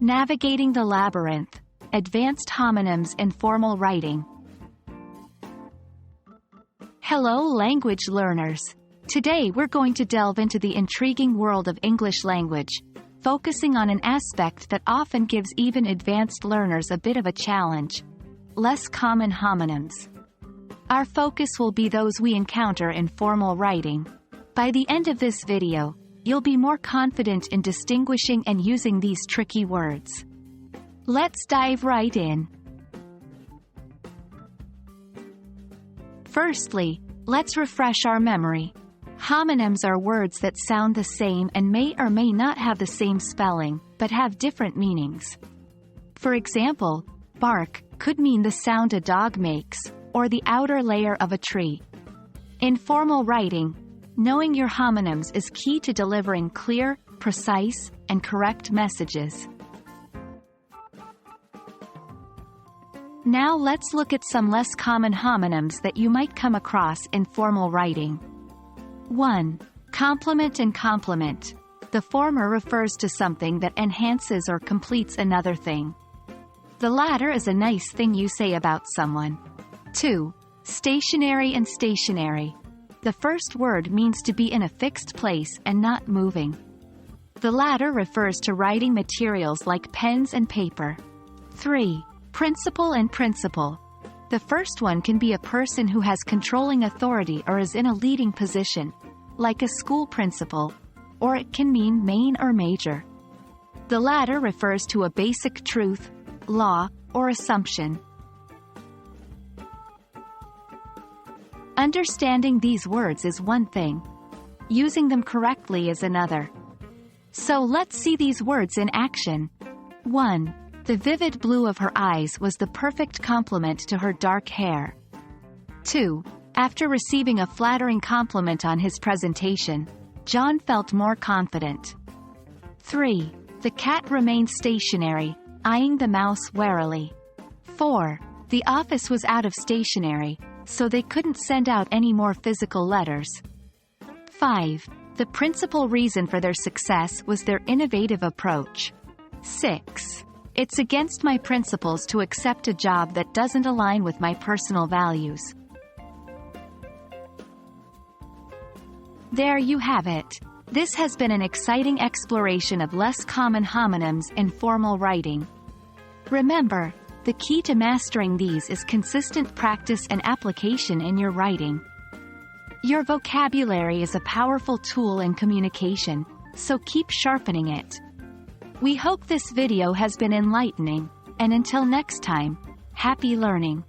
Navigating the Labyrinth, Advanced Homonyms in Formal Writing. Hello language learners. Today we're going to delve into the intriguing world of English language, focusing on an aspect that often gives even advanced learners a bit of a challenge: less common homonyms. Our focus will be those we encounter in formal writing. By the end of this video, you'll be more confident in distinguishing and using these tricky words. Let's dive right in. Firstly, let's refresh our memory. Homonyms are words that sound the same and may or may not have the same spelling, but have different meanings. For example, bark could mean the sound a dog makes, or the outer layer of a tree. In formal writing, knowing your homonyms is key to delivering clear, precise, and correct messages. Now let's look at some less common homonyms that you might come across in formal writing. 1. Complement and compliment. The former refers to something that enhances or completes another thing. The latter is a nice thing you say about someone. 2. Stationary and stationary. The first word means to be in a fixed place and not moving. The latter refers to writing materials like pens and paper. 3. Principal and principal. The first one can be a person who has controlling authority or is in a leading position, like a school principal, or it can mean main or major. The latter refers to a basic truth, law, or assumption. Understanding these words is one thing. Using them correctly is another. So let's see these words in action. 1. The vivid blue of her eyes was the perfect complement to her dark hair. 2. After receiving a flattering compliment on his presentation, John felt more confident. 3. The cat remained stationary, eyeing the mouse warily. 4. The office was out of stationery, so they couldn't send out any more physical letters. 5. The principal reason for their success was their innovative approach. 6. It's against my principles to accept a job that doesn't align with my personal values. There you have it. This has been an exciting exploration of less common homonyms in formal writing. Remember, the key to mastering these is consistent practice and application in your writing. Your vocabulary is a powerful tool in communication, so keep sharpening it. We hope this video has been enlightening, and until next time, happy learning.